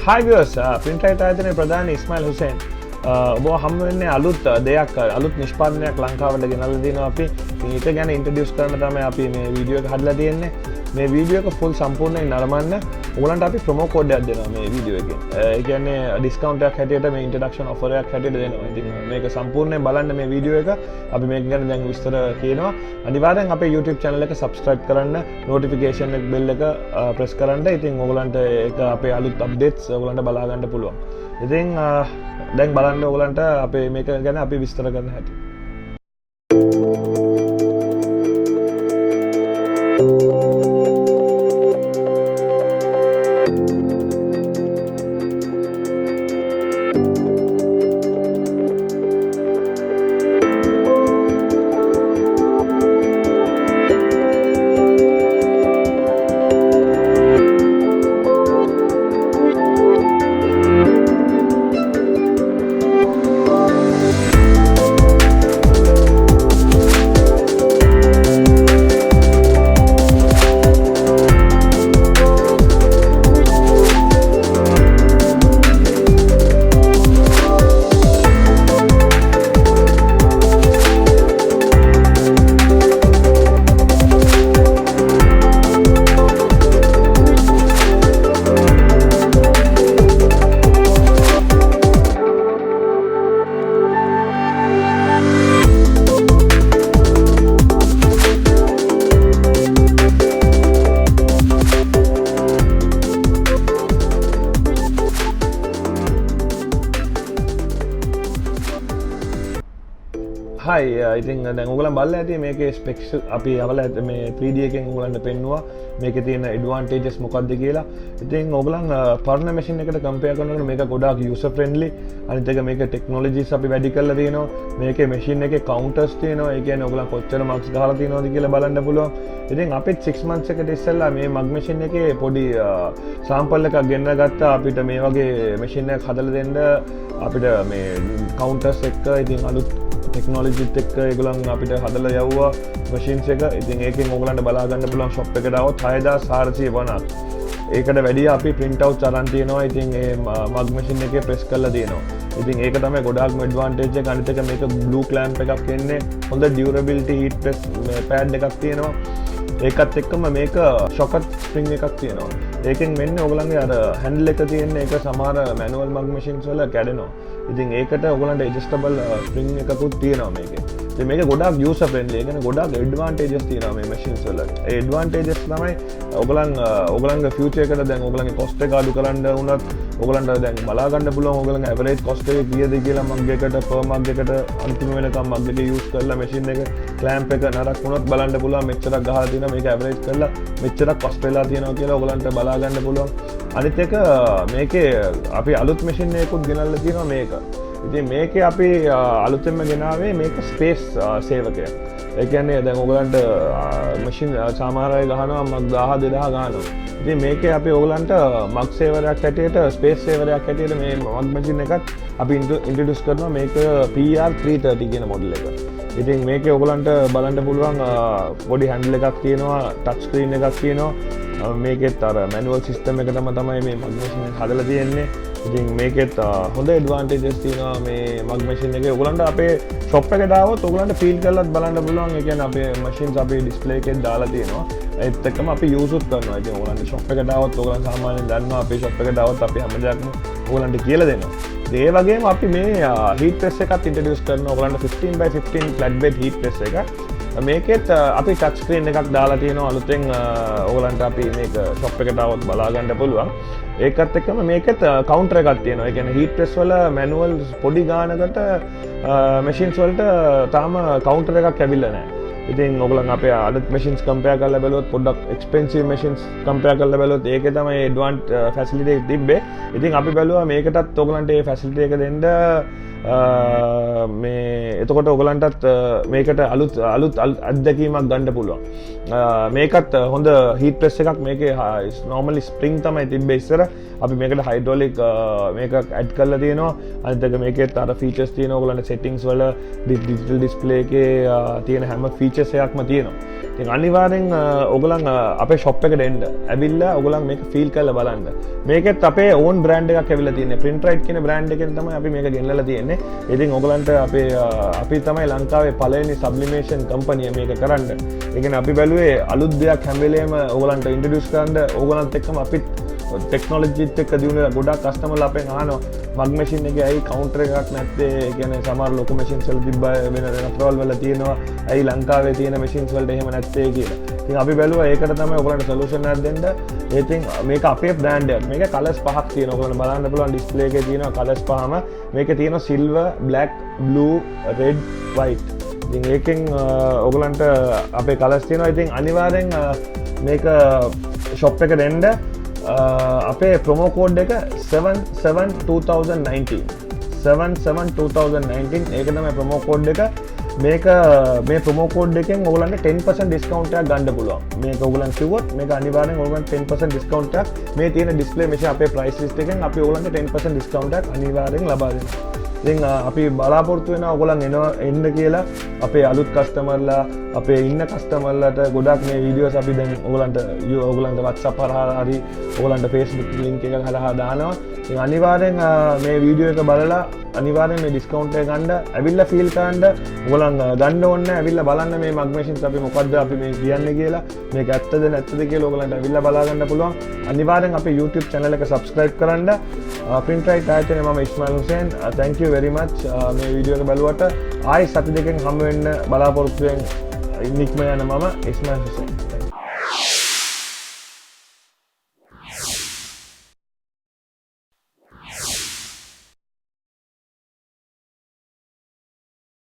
Hi viewers, Printright ආයතනයේ ප්‍රධානී ඉස්මායිල් හුසේන් ඔබ හමු වෙන්නේ අලුත් දෙයක් අලුත් නිෂ්පාදනයක් ලංකාවට ගෙනල්ලා දිනවා අපි. ඉතින් ඒක ගැන ඉන්ට්‍රොඩියුස් කරන්න තමයි අපි මේ වීඩියෝ එක හදලා තියෙන්නේ. මේ වීඩියෝ එක ෆුල් සම්පූර්ණයෙන් නරඹන්න ඔයගලන්ට අපි ප්‍රොමෝ කෝඩ් එකක් දෙනවා මේ වීඩියෝ එකෙන්. ඒ කියන්නේ ඩිස්කවුන්ට් එකක් හැටියට මේ ඉන්ට්‍රොඩක්ෂන් ඔෆර් එකක් හැටියට දෙනවා. ඉතින් මේක සම්පූර්ණයෙන් බලන්න මේ වීඩියෝ එක. අපි මේක ගැන දැන් විස්තර කියනවා. අනිවාර්යෙන් අපේ YouTube channel එක subscribe කරන්න, notification එක bell එක press කරන්න. ඉතින් ඔයගලන්ට ඒක අපේ අලුත් updates ඔයගලන්ට බලා ගන්න පුළුවන්. ඉතින් දැන් බලන්න ඔයගලන්ට අපේ මේක ගැන අපි විස්තර කරන්න හැටි. ඉතින් දැන් ඔයගලන් බලලා ඇති මේකේ ස්පෙක්ස් අපි අවල මේ 3D එකෙන් ඔයගලන්ට පෙන්නුවා මේකේ තියෙන ඇඩ්වාන්ටේජස් මොකක්ද කියලා. ඉතින් ඔයගලන් පරණ මැෂින් එකට කම්පෙයාර් කරනකොට මේක ගොඩාක් යූසර් ෆ්‍රෙන්ඩ්ලි. අනිත් එක මේකේ ටෙක්නොලොජිස් අපි වැඩි කරලා තියෙනවා. මේකේ මැෂින් එකේ කවුන්ටර්ස් තියෙනවා. ඒ කියන්නේ ඔයගලන් කොච්චර මාක්ස් ගහලා තියෙනවද කියලා බලන්න පුළුවන්. ඉතින් අපිත් 6 months එකට ඉස්සෙල්ලා මේ මග් මැෂින් එකේ පොඩි සාම්පල් එකක් ගෙන්න ගත්තා. අපිට මේ වගේ මැෂින් එකක් හදලා දෙන්න අපිට මේ කවුන්ටර්ස් එක්ක ඉතින් අලුත් ටෙක්නෝලජිත් එක්ක ඒගොල්ලන් අපිට හදලා යවුවා මැෂින්ස් එක. ඉතින් ඒකෙන් ඔයගලන්ට බලා ගන්න පුළුවන් shop එකට આવොත් 6450ක්. ඒකට වැඩි අපි print outs අරන් තියෙනවා. ඉතින් ඒ මග් මැෂින් එකේ press කරලා තියෙනවා. ඉතින් ඒක තමයි ගොඩාක්ම advantage එක. අනිත් එක මේක blue clamp එකක් එන්නේ. හොඳ durability heat press pad එකක් තියෙනවා. ඒකත් එක්කම මේක shocker spring එකක් තියෙනවා. ඒකෙන් වෙන්නේ ඔයගලන්ගේ අර handle එක තියෙන්නේ ඒක සමහර manual mug machines වල කැඩෙනවා. ඉතින් ඒකට ඔයගලන්ට adjustable spring එකකුත් තියෙනවා මේකේ. ඉතින් මේක ගොඩාක් user friendly. ඒ කියන්නේ ගොඩාක් advantages තියෙනවා මේ machines වල. ඒ advantages තමයි ඔයගලන්ගේ future එකට දැන් ඔයගලන්ගේ cost එක අඩු කරන්න වුණත් ඔයගලන්ට දැන් බලා ගන්න පුළුවන් ඔයගලන්ගේ average cost එක කීයද කියලා mug එකට per mug එකට අන්තිම වෙනකම් mug එක use කරලා machine එක clamp එක නරක් වුණොත් බලන්න පුළුවන් මෙච්චරක් ගහලා තියෙනවා මේක average කරලා මෙච්චරක් cost වෙලා තියෙනවා කියලා ඔයගලන්ට බලා ගන්න පුළුවන්. අනිත් එක මේකේ අපි අලුත් machine එකකුත් ගෙනල්ලා තියෙනවා මේක. ඉතින් මේකේ අපි අලුතෙන්ම ගෙනාවේ මේක ස්පේස් සේවකයක්. ඒ කියන්නේ දැන් ඔයගලන්ට මැෂින් සමහර අය ගහනවා මග් 1000 2000 ගහනවා. ඉතින් මේකේ අපි ඔයගලන්ට මග් සේවරයක් හැටියට ස්පේස් සේවරයක් හැටියට මේ මග් මැෂින් එකත් අපි ඉන්ට්‍රොඩියුස් කරනවා මේක PR330 කියන මොඩල් එක. ඉතින් මේකේ ඔයගලන්ට බලන්න පුළුවන් පොඩි හැන්ඩල් එකක් තියෙනවා, ටච් ස්ක්‍රීන් එකක් තියෙනවා. මේකෙත් අර මැනුවල් සිස්ටම් එක තමයි මේ මග් මැෂින් එක හදලා තියෙන්නේ. ඉතින් මේකෙත් හොඳ ඇඩ්වාන්ටේජස් තියෙනවා මේ මග් මැෂින් එකේ. ඔයගලන්ට අපේ shop එකට ආවොත් ඔයගලන්ට ෆීල් කරලත් බලන්න පුළුවන්. ඒ කියන්නේ අපේ මැෂින්ස් අපේ ඩිස්ප්ලේ එකේ දාලා තියෙනවා. ඒත් එක්කම අපි යූස් උත් කරනවා. ඉතින් ඔයගලන්ට shop එකට ආවොත් ඔයගලන් සාමාන්‍යයෙන් දන්නවා අපේ shop එකට ආවොත් අපි හැම දෙයක්ම ඔයගලන්ට කියලා දෙනවා. ඒ වගේම අපි මේ heat press එකත් ඉන්ට්‍රොඩියුස් කරනවා. ඔයගලන්ට 15x15 flat bed heat press එක. මේකෙත් අපි ටච් ස්ක්‍රීන් එකක් දාලා තියෙනවා අලුතෙන්. ඔයගලන්ට අපි මේක shop එකට આવොත් බලා ගන්න පුළුවන්. ඒකත් එක්කම මේකෙත් කවුන්ටර් එකක් තියෙනවා. ඒ කියන්නේ heat press වල manual පොඩි ගානකට machines වලට තාම කවුන්ටර් එකක් ඇවිල්ලා නැහැ. ඉතින් ඔයගලන් අපේ අලුත් machines compare කරලා බලුවොත් පොඩ්ඩක් expensive machines compare කරලා බලුවොත් ඒකේ තමයි advanced facility එක තිබ්බේ. ඉතින් අපි බැලුවා මේකටත් ඔයගලන්ට මේ facility එක දෙන්න මේ එතකොට ඔයගලන්ටත් මේකට අලුත් අත්දැකීමක් ගන්න පුළුවන්. මේකත් හොඳ හීට් ප්‍රෙස් එකක්. මේකේ normally spring තමයි තිබ්බේ ඉස්සර. අපි මේකට hydraulic මේක ඇඩ් කරලා තියෙනවා. අනිත් එක මේකෙත් අර features තියෙනවා. ඔයගලන්ට settings වල digital display එකේ තියෙන හැම features එකක්ම තියෙනවා. ඉතින් අනිවාර්යෙන් ඔයගලන් අපේ shop එකට එන්න. ඇවිල්ලා ඔයගලන් මේක feel කරලා බලන්න. මේකෙත් අපේ own brand එකක් ඇවිල්ලා තියෙනවා. Printright කියන brand එකෙන් තමයි අපි මේක ගෙනල්ලා තියෙන්නේ. ඉතින් ඔයගලන්ට අපි තමයි ලංකාවේ පළවෙනි sublimation company මේක කරන්න. ඒ කියන්නේ අපි බැලුවේ අලුත් දෙයක් හැම වෙලේම ඔයගලන්ට introduce කරන්න ඕගලන්ත් එක්කම අපිත් ටෙක්නොලොජිත් එක්ක දිනුන ගොඩක් කස්ටමර්ලා අපෙන් අහනවා මග් මැෂින් එකේ ඇයි කවුන්ටර් එකක් නැත්තේ? ඒ කියන්නේ සමහර ලොකු මැෂින්ස් වල තිබ්බ වෙන රටවල් වල තියෙනවා. ඇයි ලංකාවේ තියෙන මැෂින්ස් වලට එහෙම නැත්තේ කියලා. ඉතින් අපි බැලුවා ඒකට තමයි ඔයගලන්ට සොලියුෂන් එකක් දෙන්න. ඉතින් මේක අපේ බ්‍රෑන්ඩ් එකක්. මේකේ කලර්ස් පහක් තියෙනවා. ඔයගලන්ට බලන්න පුළුවන් ඩිස්ප්ලේ එකේ තියෙනවා කලර්ස් පහම. මේකේ තියෙනවා silver, black, blue, red, white. ඉතින් ඒකෙන් ඔයගලන්ට අපේ කලර්ස් තියෙනවා. ඉතින් අනිවාර්යෙන් මේක ෂොප් එකට එන්න. අපේ ප්‍රොමෝ කෝඩ් එක 772019 772019 ඒක තමයි ප්‍රොමෝ කෝඩ් එක. මේක මේ ප්‍රොමෝ කෝඩ් එකෙන් ඔයගලන්ට 10% ඩිස්කවුන්ට් එකක් ගන්න පුළුවන්. මේක ඔයගලන් කිව්වොත් මේක අනිවාර්යෙන් ඔයගලන්ට 10% ඩිස්කවුන්ට් එකක් මේ තියෙන ඩිස්ප්ලේ මෙෂින් අපේ ප්‍රයිස් ලිස්ට් එකෙන් අපි ඔයගලන්ට 10% ඩිස්කවුන්ට් එකක් අනිවාර්යෙන් ලබා දෙනවා. ඉතින් අපි බලාපොරොත්තු වෙනවා ඔයගලන් එන්න කියලා. අපේ අලුත් කස්ටමර්ලා අපේ ඉන්න කස්ටමර්ලාට ගොඩක් මේ වීඩියෝස් අපි දැන් ඔයගලන්ට WhatsApp හරහා හරි ඔයගලන්ට Facebook link එකක් හරහා දානවා. ඉතින් අනිවාර්යෙන් මේ වීඩියෝ එක බලලා අනිවාර්යෙන් මේ ඩිස්කවුන්ට් එක ගන්න. ඇවිල්ලා ෆීල් කරන්න. ඔයගලන් ගන්න ඕනේ. ඇවිල්ලා බලන්න මේ මග් මැෂින්ස් අපි මොකද්ද අපි මේ කියන්නේ කියලා. මේක ඇත්තද නැත්තද කියලා ඔයගලන්ට ඇවිල්ලා බලා ගන්න පුළුවන්. අනිවාර්යෙන් අපේ YouTube channel එක subscribe කරන්න. Printright ආයතනයේ මම Ismail Hussain. thank you very much මේ වීඩියෝ එක බලුවට. ආයි සති දෙකකින් හමු වෙන්න බලාපොරොත්තු වෙන ඉක්ම යන මම ඉස්මායිල් හුසේන්.